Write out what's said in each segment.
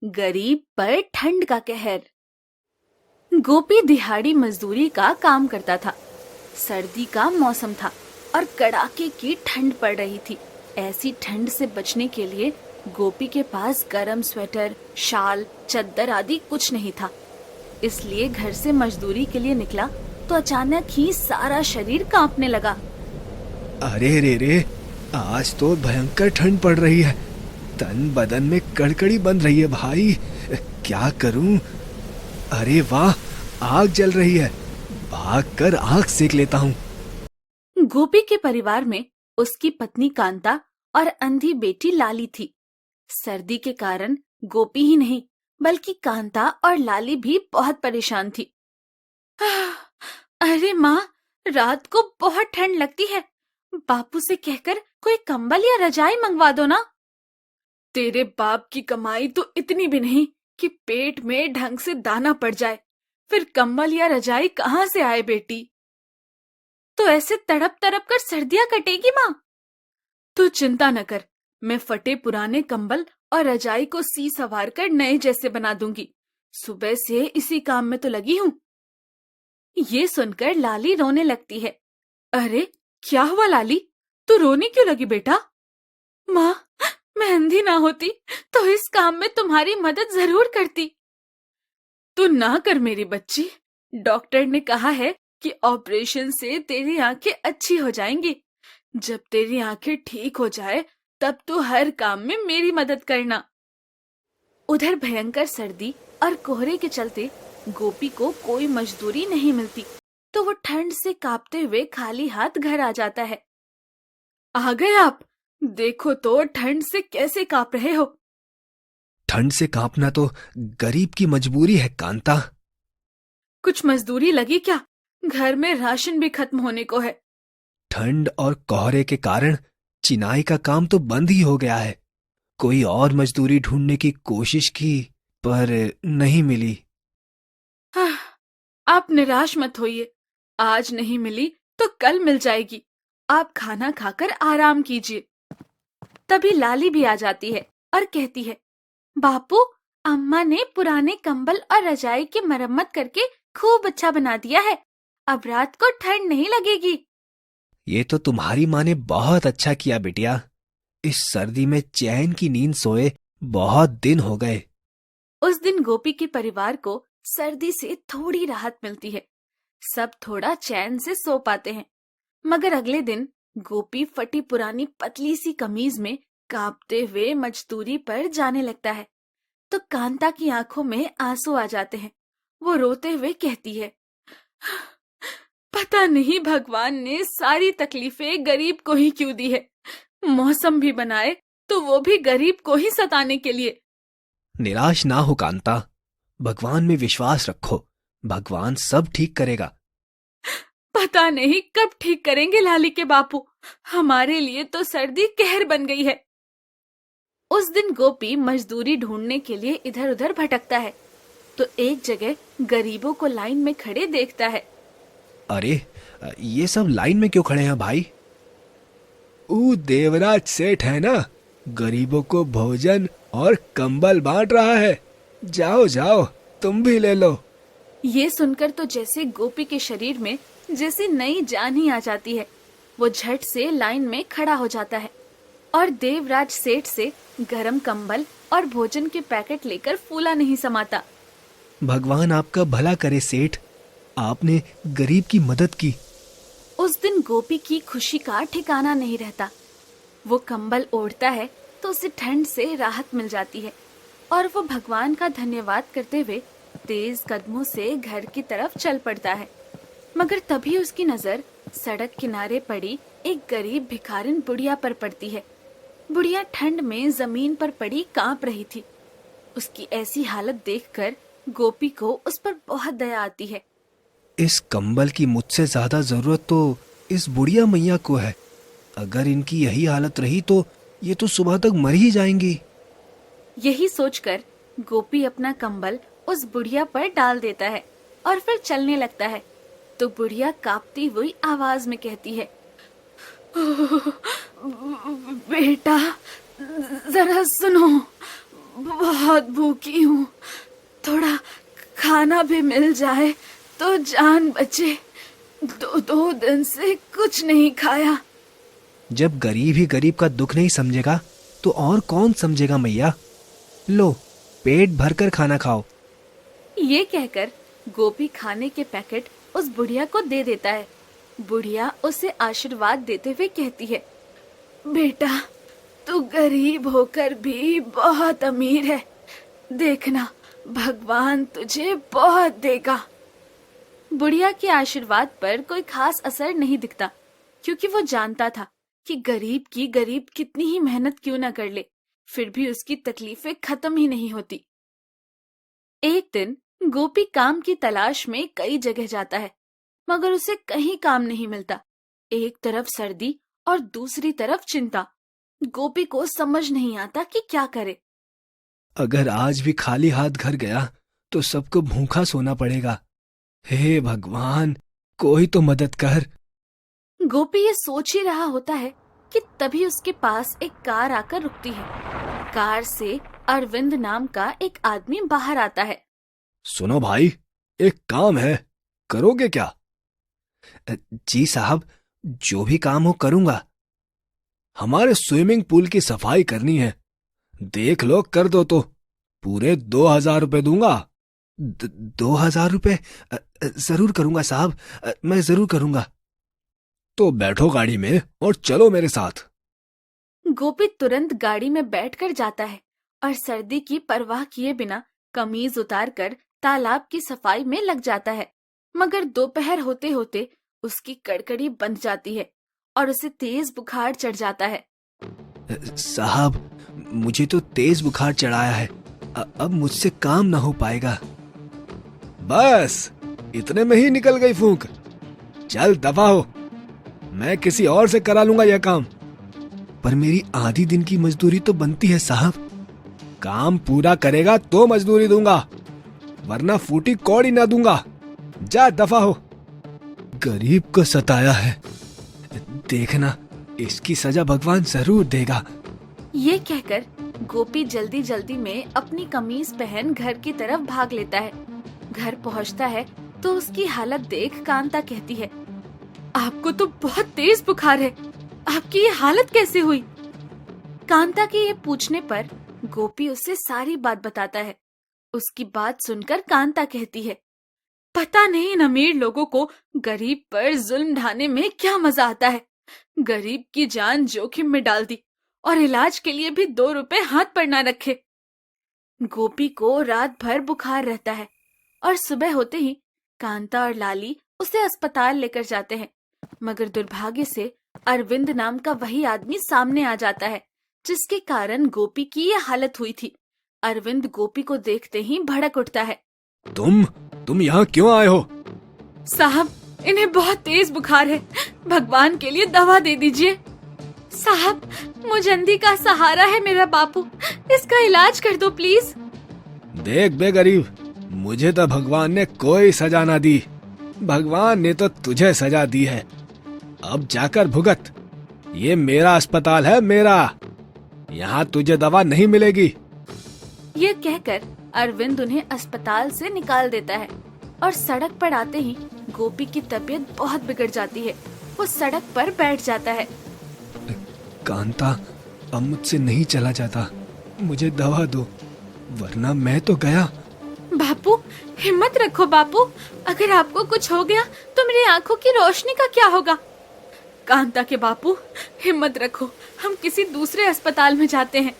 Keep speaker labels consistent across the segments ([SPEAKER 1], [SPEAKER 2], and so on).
[SPEAKER 1] गरीब पर ठंड का कहर। गोपी दिहाड़ी मजदूरी का काम करता था। सर्दी का मौसम था और कड़ाके की ठंड पड़ रही थी। ऐसी ठंड से बचने के लिए गोपी के पास गरम स्वेटर, शाल, चद्दर आदि कुछ नहीं था। इसलिए घर से मजदूरी के लिए निकला तो अचानक ही सारा शरीर कांपने लगा।
[SPEAKER 2] अरे रे रे, आज तो भयंकर ठंड पड़ रही है। तन बदन में कड़कड़ी बन रही है भाई। क्या करूं? अरे वाह, आग जल रही है। भागकर आग सेक लेता हूँ।
[SPEAKER 1] गोपी के परिवार में उसकी पत्नी कांता और अंधी बेटी लाली थी। सर्दी के कारण गोपी ही नहीं बल्कि कांता और लाली भी बहुत परेशान थी। अरे माँ, रात को बहुत ठंड लगती है। बापू से कहकर कोई कंबल या रजाई मंगवा दो ना। तेरे बाप की कमाई तो इतनी भी नहीं कि पेट में ढंग से दाना पड़ जाए, फिर कंबल या रजाई कहाँ से आए बेटी? तो ऐसे तड़प तड़प कर सर्दियां कटेगी माँ? तू चिंता न कर, मैं फटे पुराने कंबल और रजाई को सी सवार कर नए जैसे बना दूंगी। सुबह से इसी काम में तो लगी हूँ। ये सुनकर लाली रोने लगती है। अरे क्या हुआ लाली, तू रोने क्यों लगी बेटा? माँ, मैं अंधी ना होती तो इस काम में तुम्हारी मदद जरूर करती। तू ना कर मेरी बच्ची, डॉक्टर ने कहा है कि ऑपरेशन से तेरी आंखें अच्छी हो जाएंगी। जब तेरी आंखें ठीक हो जाए तब तू हर काम में मेरी मदद करना। उधर भयंकर सर्दी और कोहरे के चलते गोपी को कोई मजदूरी नहीं मिलती, तो वो ठंड से कांपते हुए खाली हाथ घर आ जाता है। आ गए आप? देखो तो ठंड से कैसे कांप रहे हो।
[SPEAKER 2] ठंड से कांपना तो गरीब की मजबूरी है कांता।
[SPEAKER 1] कुछ मजदूरी लगी क्या? घर में राशन भी खत्म होने को है।
[SPEAKER 2] ठंड और कोहरे के कारण चिनाई का काम तो बंद ही हो गया है। कोई और मजदूरी ढूंढने की कोशिश की पर नहीं मिली।
[SPEAKER 1] आप निराश मत होइए, आज नहीं मिली तो कल मिल जाएगी। आप खाना खाकर आराम कीजिए। तभी लाली भी आ जाती है और कहती है, बापू, अम्मा ने पुराने कंबल और रजाई की मरम्मत करके खूब अच्छा बना दिया है। अब रात को ठंड नहीं लगेगी।
[SPEAKER 2] ये तो तुम्हारी माँ ने बहुत अच्छा किया बिटिया। इस सर्दी में चैन की नींद सोए बहुत दिन हो गए।
[SPEAKER 1] उस दिन गोपी के परिवार को सर्दी से थोड़ी राहत मिलती है। सब थोड़ा चैन से सो पाते हैं। मगर अगले दिन गोपी फटी पुरानी पतली सी कमीज में कांपते हुए मजदूरी पर जाने लगता है तो कांता की आंखों में आंसू आ जाते हैं। वो रोते हुए कहती है, पता नहीं भगवान ने सारी तकलीफें गरीब को ही क्यों दी है। मौसम भी बनाए तो वो भी गरीब को ही सताने के लिए।
[SPEAKER 2] निराश ना हो कांता, भगवान में विश्वास रखो। भगवान सब ठीक करेगा।
[SPEAKER 1] पता नहीं कब ठीक करेंगे लाली के बापू। हमारे लिए तो सर्दी कहर बन गई है। उस दिन गोपी मजदूरी ढूंढने के लिए इधर उधर भटकता है तो एक जगह गरीबों को लाइन में खड़े देखता है।
[SPEAKER 2] अरे, ये सब लाइन में क्यों खड़े हैं भाई? देवराज सेठ है ना, गरीबों को भोजन और कंबल बांट रहा है। जाओ जाओ, तुम भी ले लो।
[SPEAKER 1] ये सुनकर तो जैसे गोपी के शरीर में जैसे नई जान ही आ जाती है। वो झट से लाइन में खड़ा हो जाता है और देवराज सेठ से गरम कंबल और भोजन के पैकेट लेकर फूला नहीं समाता।
[SPEAKER 2] भगवान आपका भला करे सेठ, आपने गरीब की मदद की।
[SPEAKER 1] उस दिन गोपी की खुशी का ठिकाना नहीं रहता। वो कंबल ओढ़ता है तो उसे ठंड से राहत मिल जाती है और वो भगवान का धन्यवाद करते हुए तेज कदमों से घर की तरफ चल पड़ता है। मगर तभी उसकी नजर सड़क किनारे पड़ी एक गरीब भिखारिन बुढ़िया पर पड़ती है। बुढ़िया ठंड में जमीन पर पड़ी कांप रही थी। उसकी ऐसी हालत देखकर गोपी को उस पर बहुत दया आती है।
[SPEAKER 2] इस कंबल की मुझसे ज्यादा जरूरत तो इस बुढ़िया मैया को है। अगर इनकी यही हालत रही तो ये तो सुबह तक मर ही जाएंगी।
[SPEAKER 1] यही सोचकर गोपी अपना कंबल उस बुढ़िया पर डाल देता है और फिर चलने लगता है तो बुढ़िया कांपती हुई आवाज में कहती है, बेटा जरा सुनो, बहुत भूखी हूँ, थोड़ा खाना भी मिल जाए तो जान बचे। दो दिन से कुछ नहीं खाया।
[SPEAKER 2] जब गरीब ही गरीब का दुख नहीं समझेगा तो और कौन समझेगा मैया। लो, पेट भरकर खाना खाओ।
[SPEAKER 1] ये कहकर गोपी खाने के पैकेट उस बुढ़िया को दे देता है। बुढ़िया उसे आशीर्वाद देते हुए कहती है, बेटा, तू गरीब होकर भी बहुत अमीर है। देखना, भगवान तुझे बहुत देगा। बुढ़िया के आशीर्वाद पर कोई खास असर नहीं दिखता, क्योंकि वो जानता था कि गरीब कितनी ही मेहनत क्यों ना कर ले, फिर भी उसकी तकलीफें खत्म ही नहीं होती। एक दिन गोपी काम की तलाश में कई जगह जाता है, मगर उसे कहीं काम नहीं मिलता। एक तरफ सर्दी और दूसरी तरफ चिंता। गोपी को समझ नहीं आता कि क्या करे।
[SPEAKER 2] अगर आज भी खाली हाथ घर गया तो सबको भूखा सोना पड़ेगा। हे भगवान, कोई तो मदद कर।
[SPEAKER 1] गोपी ये सोच ही रहा होता है कि तभी उसके पास एक कार आकर रुकती है। कार से अरविंद नाम का एक आदमी बाहर आता है।
[SPEAKER 2] सुनो भाई, एक काम है, करोगे क्या? जी साहब, जो भी काम हो करूंगा। हमारे स्विमिंग पूल की सफाई करनी है। देख लो, कर दो तो पूरे 2,000 रुपए दूंगा। 2,000 रुपए? जरूर करूंगा साहब, मैं जरूर करूंगा। तो बैठो गाड़ी में और चलो मेरे साथ।
[SPEAKER 1] गोपी तुरंत गाड़ी में बैठकर जाता है और सर्दी की परवाह किए बिना कमीज उतारकर तालाब की सफाई में लग जाता है। मगर दोपहर होते होते उसकी कड़कड़ी बंध जाती है और उसे तेज बुखार चढ़ जाता है।
[SPEAKER 2] साहब, मुझे तो तेज बुखार चढ़ाया है, अब मुझसे काम ना हो पाएगा। बस इतने में ही निकल गई फूंक। चल दफा हो, मैं किसी और से करा लूंगा यह काम। पर मेरी आधी दिन की मजदूरी तो बनती है साहब। काम पूरा करेगा तो मजदूरी दूंगा, वरना फूटी कौड़ी ना दूंगा। जा दफा हो। गरीब को सताया है, देखना इसकी सजा भगवान जरूर देगा।
[SPEAKER 1] ये कहकर गोपी जल्दी जल्दी में अपनी कमीज पहन घर की तरफ भाग लेता है। घर पहुंचता है तो उसकी हालत देख कांता कहती है, आपको तो बहुत तेज बुखार है, आपकी ये हालत कैसे हुई? कांता के ये पूछने पर गोपी उसे सारी बात बताता है। उसकी बात सुनकर कांता कहती है, पता नहीं इन अमीर लोगों को गरीब पर जुल्म ढाने में क्या मजा आता है। गरीब की जान जोखिम में डाल दी और इलाज के लिए भी 2 रुपए हाथ पर ना रखे। गोपी को रात भर बुखार रहता है और सुबह होते ही कांता और लाली उसे अस्पताल लेकर जाते हैं। मगर दुर्भाग्य से अरविंद नाम का वही आदमी सामने आ जाता है, जिसके कारण गोपी की ये हालत हुई थी। अरविंद गोपी को देखते ही भड़क उठता है।
[SPEAKER 2] तुम यहाँ क्यों आए हो?
[SPEAKER 1] साहब, इन्हें बहुत तेज बुखार है, भगवान के लिए दवा दे दीजिए। साहब, मुजंदी का सहारा है मेरा बापू, इसका इलाज कर दो प्लीज।
[SPEAKER 2] देख बे गरीब, मुझे तो भगवान ने कोई सजा ना दी, भगवान ने तो तुझे सजा दी है। अब जाकर भुगत। ये मेरा अस्पताल है, मेरा। यहाँ तुझे दवा नहीं मिलेगी।
[SPEAKER 1] ये कहकर अरविंद उन्हें अस्पताल से निकाल देता है और सड़क पर आते ही गोपी की तबीयत बहुत बिगड़ जाती है। वो सड़क पर बैठ जाता है।
[SPEAKER 2] कांता, अब मुझसे नहीं चला जाता, मुझे दवा दो, वरना मैं तो गया।
[SPEAKER 1] बापू, हिम्मत रखो बापू, अगर आपको कुछ हो गया तो मेरी आंखों की रोशनी का क्या होगा? कांता के बापू, हिम्मत रखो, हम किसी दूसरे अस्पताल में जाते हैं।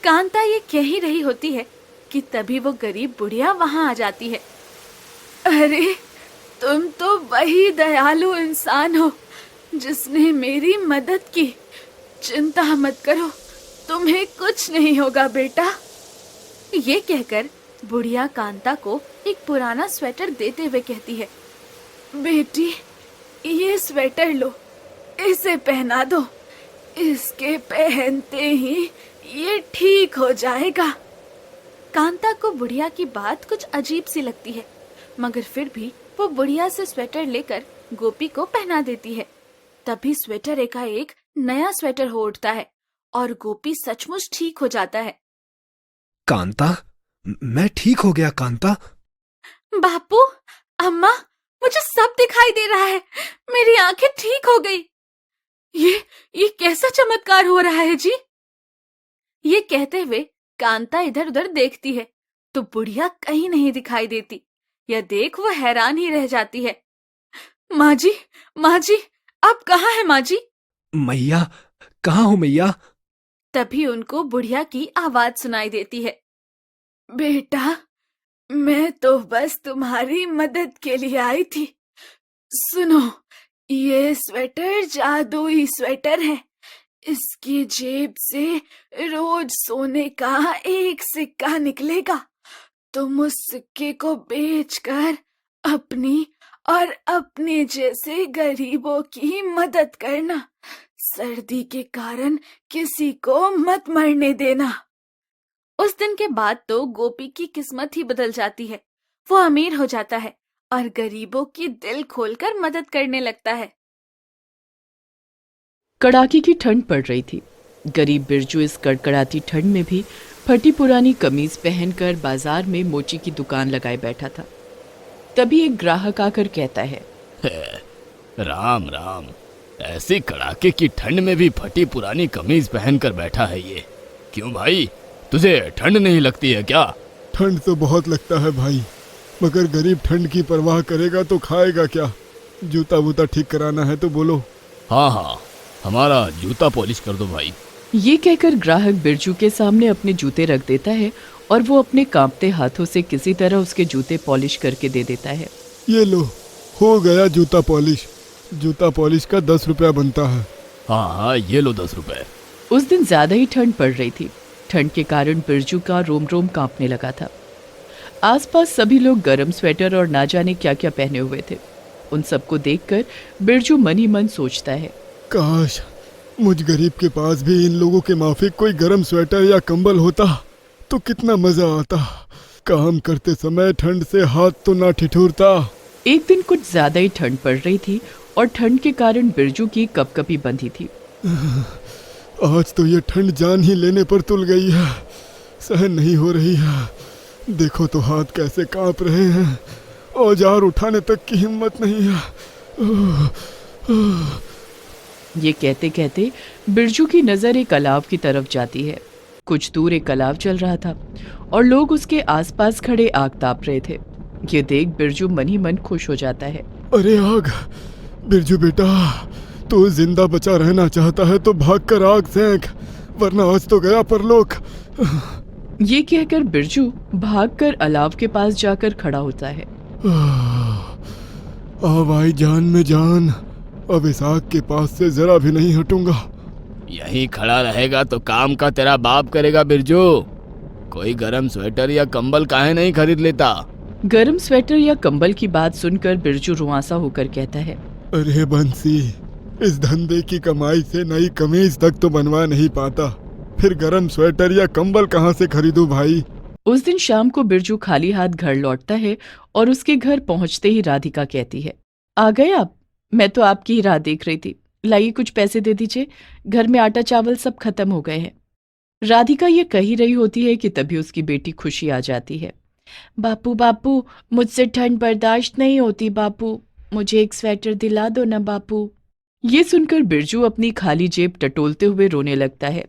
[SPEAKER 1] कांता ये कह ही रही होती है कि तभी वो गरीब बुढ़िया वहां आ जाती है। अरे, तुम तो वही दयालु इंसान हो जिसने मेरी मदद की। चिंता मत करो, तुम्हें कुछ नहीं होगा बेटा। ये कहकर बुढ़िया कांता को एक पुराना स्वेटर देते हुए कहती है, बेटी, ये स्वेटर लो, इसे पहना दो, इसके पहनते ही ये ठीक हो जाएगा। कांता को बुढ़िया की बात कुछ अजीब सी लगती है, मगर फिर भी वो बुढ़िया से स्वेटर लेकर गोपी को पहना देती है। तभी स्वेटर एकाएक नया स्वेटर हो उठता है और गोपी सचमुच ठीक हो जाता है।
[SPEAKER 2] कांता, मैं ठीक हो गया कांता।
[SPEAKER 1] बापू, अम्मा, मुझे सब दिखाई दे रहा है। मेरी आंखें ठीक हो गई। ये कैसा चमत्कार हो रहा है जी? ये कहते हुए कांता इधर उधर देखती है तो बुढ़िया कहीं नहीं दिखाई देती। यह देख वो हैरान ही रह जाती है। माँ जी, माँ जी, आप कहाँ हैं माँ जी?
[SPEAKER 2] मैया, कहाँ हो मैया?
[SPEAKER 1] तभी उनको बुढ़िया की आवाज सुनाई देती है। बेटा, मैं तो बस तुम्हारी मदद के लिए आई थी। सुनो, ये स्वेटर जादुई स्वेटर है। इसकी जेब से रोज सोने का एक सिक्का निकलेगा। तुम उस सिक्के को बेचकर अपनी और अपने जैसे गरीबों की मदद करना। सर्दी के कारण किसी को मत मरने देना। उस दिन के बाद तो गोपी की किस्मत ही बदल जाती है। वो अमीर हो जाता है और गरीबों की दिल खोलकर मदद करने लगता है।
[SPEAKER 3] कड़ाके की ठंड पड़ रही थी। गरीब बिरजू इस कड़कड़ाती ठंड में भी फटी पुरानी कमीज पहनकर बाजार में मोची की दुकान लगाए बैठा था। तभी एक ग्राहक आकर कहता है,
[SPEAKER 4] राम राम, ऐसी कड़ाके की ठंड में भी फटी पुरानी कमीज पहनकर बैठा है ये। क्यों भाई, तुझे ठंड नहीं लगती है क्या?
[SPEAKER 5] ठंड तो बहुत लगता है भाई, मगर गरीब ठंड की परवाह करेगा तो खाएगा क्या? जूता वूता ठीक कराना है तो बोलो।
[SPEAKER 4] हाँ हाँ, हमारा जूता पॉलिश कर दो भाई।
[SPEAKER 3] ये कहकर ग्राहक बिरजू के सामने अपने जूते रख देता है और वो अपने कांपते हाथों से किसी तरह उसके जूते पॉलिश करके दे देता है।
[SPEAKER 5] ये लो, हो गया जूता पॉलिश। जूता पॉलिश का 10 रुपया बनता है।
[SPEAKER 4] हाँ हाँ, ये लो 10 रुपए।
[SPEAKER 3] उस दिन ज्यादा ही ठंड पड़ रही थी। ठंड के कारण बिरजू का रोम रोम कांपने लगा था। आसपास सभी लोग गर्म स्वेटर और ना जाने क्या क्या पहने हुए थे। उन सबको देखकर बिरजू मन ही मन सोचता है,
[SPEAKER 5] काश मुझ गरीब के पास भी इन लोगों के माफिक कोई गर्म स्वेटर या कंबल होता तो कितना मजा आता। काम करते समय ठंड से हाथ तो ना ठिठुरता।
[SPEAKER 3] एक दिन कुछ ज्यादा ही ठंड पड़ रही थी और ठंड के कारण बिरजू की कपकपी बंधी थी।
[SPEAKER 5] आज तो ये ठंड जान ही लेने पर तुल गई है। सहन नहीं हो रही है। देखो तो हाथ कैसे कांप रहे हैं। औजार उठाने तक की हिम्मत नहीं है।
[SPEAKER 3] ये कहते कहते बिरजू की नजर एक अलाव की तरफ जाती है। कुछ दूर एक अलाव चल रहा था और लोग उसके आसपास खड़े आग ताप रहे थे। ये देख बिरजू मन ही मन खुश हो जाता है।
[SPEAKER 5] अरे आग, बिरजू बेटा, तू जिंदा बचा रहना चाहता है तो भागकर आग सेंक, वरना आज तो गया परलोक।
[SPEAKER 3] ये कहकर बिरजू भागकर अलाव के पास जाकर खड़ा होता है।
[SPEAKER 5] अब आई जान में जान, अब इस आग के पास से जरा भी नहीं हटूंगा।
[SPEAKER 4] यहीं खड़ा रहेगा तो काम का तेरा बाप करेगा बिरजू। कोई गरम स्वेटर या कंबल काहे नहीं खरीद लेता?
[SPEAKER 3] गरम स्वेटर या कंबल की बात सुनकर बिरजू रुआंसा होकर कहता है,
[SPEAKER 5] अरे बंसी, इस धंधे की कमाई से नई कमीज तक तो बनवा नहीं पाता, फिर गरम स्वेटर या कंबल कहाँ से खरीदूं भाई?
[SPEAKER 3] उस दिन शाम को बिरजू खाली हाथ घर लौटता है और उसके घर पहुंचते ही राधिका कहती है, आ गए आप? मैं तो आपकी ही राह देख रही थी। लाइए कुछ पैसे दे दीजिए, घर में आटा चावल सब खत्म हो गए हैं। राधिका ये कह ही रही होती है कि तभी उसकी बेटी खुशी आ जाती है। बापू बापू, मुझसे ठंड बर्दाश्त नहीं होती बापू, मुझे एक स्वेटर दिला दो ना बापू। ये सुनकर बिरजू अपनी खाली जेब टटोलते हुए रोने लगता है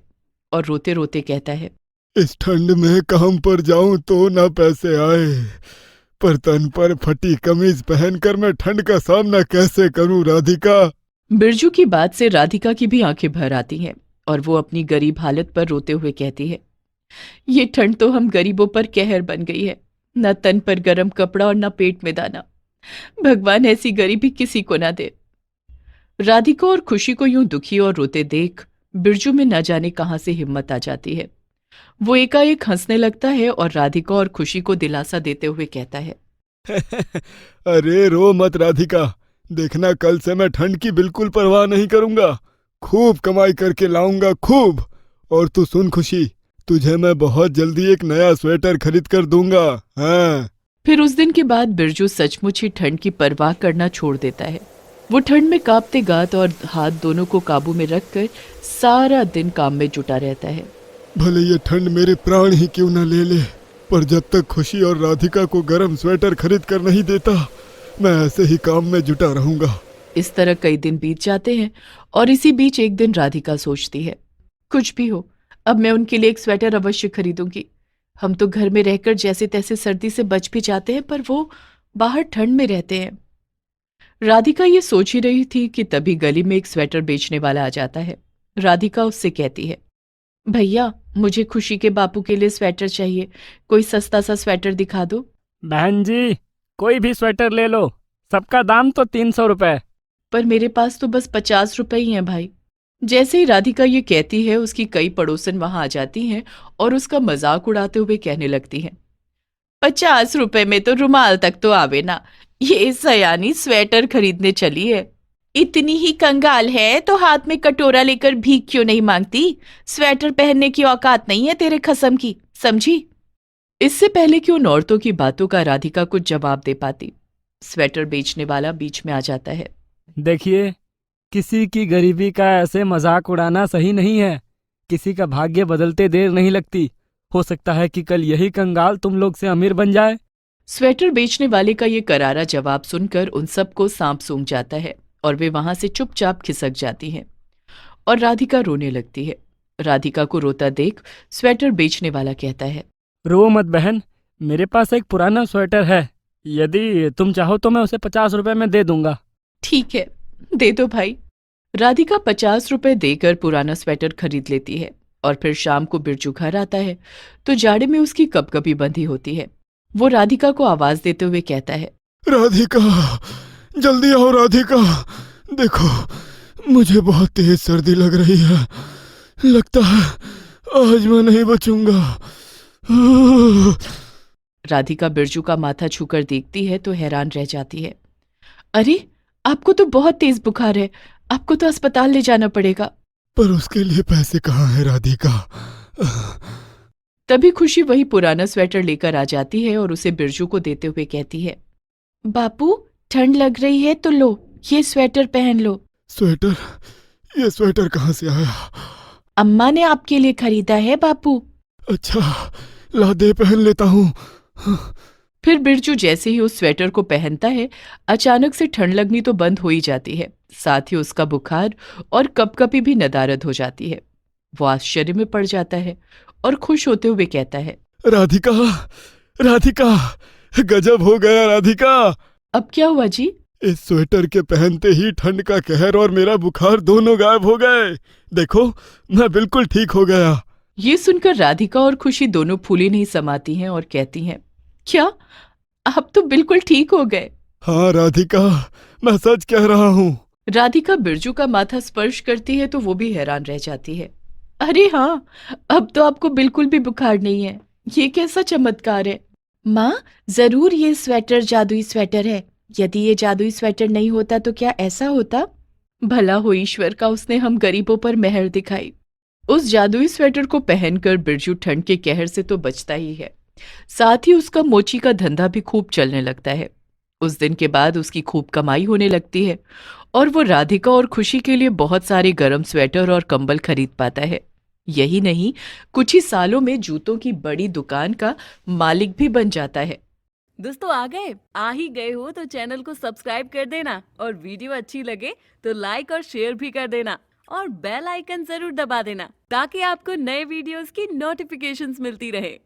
[SPEAKER 3] और रोते रोते कहता है,
[SPEAKER 5] इस ठंड में काम पर जाऊं तो ना पैसे आए, पर तन पर फटी कमीज पहनकर मैं ठंड का सामना कैसे करूं राधिका?
[SPEAKER 3] बिरजू की बात से राधिका की भी आंखें भर आती हैं और वो अपनी गरीब हालत पर रोते हुए कहती है, ये ठंड तो हम गरीबों पर कहर बन गई है। न तन पर गरम कपड़ा और न पेट में दाना। भगवान ऐसी गरीबी किसी को ना दे। राधिका और खुशी को यूं दुखी और रोते देख बिरजू में न जाने कहां से हिम्मत आ जाती है। वो एकाएक हंसने लगता है और राधिका और खुशी को दिलासा देते हुए कहता है,
[SPEAKER 5] अरे रो मत राधिका, देखना कल से मैं ठंड की बिल्कुल परवाह नहीं करूंगा। खूब कमाई करके लाऊंगा, खूब। और तू सुन खुशी, तुझे मैं बहुत जल्दी एक नया स्वेटर खरीद कर दूंगा। हाँ।
[SPEAKER 3] फिर उस दिन के बाद बिरजू सचमुच ही ठंड की परवाह करना छोड़ देता है। वो ठंड में कांपते गात और हाथ दोनों को काबू में रखकर सारा दिन काम में जुटा रहता है।
[SPEAKER 5] भले ये ठंड मेरे प्राण ही क्यों न ले ले, पर जब तक खुशी और राधिका को गर्म स्वेटर खरीद कर नहीं देता, मैं ऐसे ही काम में जुटा रहूंगा।
[SPEAKER 3] इस तरह कई दिन बीत जाते हैं और इसी बीच एक दिन राधिका सोचती है, कुछ भी हो, अब मैं उनके लिए एक स्वेटर अवश्य खरीदूंगी। हम तो घर में रहकर जैसे तैसे सर्दी से बच भी जाते हैं, पर वो बाहर ठंड में रहते हैं। राधिका ये सोच ही रही थी कि तभी गली में एक स्वेटर बेचने वाला आ जाता है। राधिका उससे कहती है, भैया मुझे खुशी के बापू के लिए स्वेटर चाहिए, कोई सस्ता सा स्वेटर दिखा दो।
[SPEAKER 6] बहन जी, कोई भी स्वेटर ले लो, सबका दाम तो 300 रुपए।
[SPEAKER 3] पर मेरे पास तो बस 50 रुपए ही हैं भाई। जैसे ही राधिका ये कहती है, उसकी कई पड़ोसन वहां आ जाती हैं और उसका मजाक उड़ाते हुए कहने लगती हैं, 50 रुपए में तो रुमाल तक तो आवे ना, ये सयानी स्वेटर खरीदने चली है। इतनी ही कंगाल है तो हाथ में कटोरा लेकर भीख क्यों नहीं मांगती? स्वेटर पहनने की औकात नहीं है तेरे खसम की, समझी? इससे पहले कि उन औरतों की बातों का राधिका कुछ जवाब दे पाती, स्वेटर बेचने वाला बीच में आ जाता है।
[SPEAKER 6] देखिए, किसी की गरीबी का ऐसे मजाक उड़ाना सही नहीं है। किसी का भाग्य बदलते देर नहीं लगती। हो सकता है कि कल यही कंगाल तुम लोग से अमीर बन जाए।
[SPEAKER 3] स्वेटर बेचने वाले का ये करारा जवाब सुनकर उन सबको सांप सूंघ जाता है और वे वहां से चुपचाप खिसक जाती हैं और राधिका रोने लगती है। राधिका को रोता देख स्वेटर बेचने वाला कहता है,
[SPEAKER 6] रो मत बहन, मेरे पास एक पुराना स्वेटर है, यदि तुम चाहो तो मैं उसे 50 रुपए में दे दूंगा।
[SPEAKER 3] ठीक है, दे दो भाई। राधिका 50 रुपए देकर पुराना स्वेटर खरीद लेती है और फिर शाम को बिरजू घर आता है तो जाड़े में उसकी कपकपी बंधी होती है। वो राधिका को आवाज देते हुए कहता है,
[SPEAKER 5] राधिका, जल्दी आओ राधिका, देखो मुझे बहुत तेज सर्दी लग रही है, लगता है आज मैं नहीं बचूंगा।
[SPEAKER 3] राधिका बिरजू का माथा छूकर देखती है तो हैरान रह जाती है। अरे, आपको तो बहुत तेज बुखार है, आपको तो अस्पताल ले जाना पड़ेगा।
[SPEAKER 5] पर उसके लिए पैसे कहाँ है राधिका?
[SPEAKER 3] तभी खुशी वही पुराना स्वेटर लेकर आ जाती है और उसे बिरजू को देते हुए कहती है, बापू ठंड लग रही है तो लो, ये स्वेटर पहन लो।
[SPEAKER 5] स्वेटर? ये स्वेटर कहाँ से आया?
[SPEAKER 3] अम्मा ने आपके लिए खरीदा है बापू।
[SPEAKER 5] अच्छा, ला दे, पहन लेता हूँ।
[SPEAKER 3] फिर बिरजू जैसे ही उस स्वेटर को पहनता है, अचानक से ठंड लगनी तो बंद हो ही जाती है, साथ ही उसका बुखार और कपकपी भी नदारद हो जाती है। वो आश्चर्य में पड़ जाता है और खुश होते हुए कहता है,
[SPEAKER 5] राधिका, राधिका, गजब हो गया राधिका।
[SPEAKER 3] अब क्या हुआ जी?
[SPEAKER 5] इस स्वेटर के पहनते ही ठंड का कहर और मेरा बुखार दोनों गायब हो गए। देखो, मैं बिल्कुल ठीक हो गया।
[SPEAKER 3] ये सुनकर राधिका और खुशी दोनों फूली नहीं समाती हैं और कहती हैं, क्या आप तो बिल्कुल ठीक हो गए?
[SPEAKER 5] हाँ राधिका, मैं सच कह रहा हूँ।
[SPEAKER 3] राधिका बिरजू का माथा स्पर्श करती है तो वो भी हैरान रह जाती है। अरे हाँ, अब तो आपको बिल्कुल भी बुखार नहीं है, ये कैसा चमत्कार है। माँ, जरूर ये स्वेटर जादुई स्वेटर है। यदि ये जादुई स्वेटर नहीं होता तो क्या ऐसा होता? भला हो ईश्वर का, उसने हम गरीबों पर मेहर दिखाई। उस जादुई स्वेटर को पहनकर बिरजू ठंड के कहर से तो बचता ही है, साथ ही उसका मोची का धंधा भी खूब चलने लगता है। उस दिन के बाद उसकी खूब कमाई होने लगती है और वो राधिका और खुशी के लिए बहुत सारे गर्म स्वेटर और कंबल खरीद पाता है। यही नहीं, कुछ ही सालों में जूतों की बड़ी दुकान का मालिक भी बन जाता है।
[SPEAKER 7] दोस्तों, आ ही गए हो तो चैनल को सब्सक्राइब कर देना और वीडियो अच्छी लगे तो लाइक और शेयर भी कर देना और बेल आइकन जरूर दबा देना ताकि आपको नए वीडियोस की नोटिफिकेशंस मिलती रहे।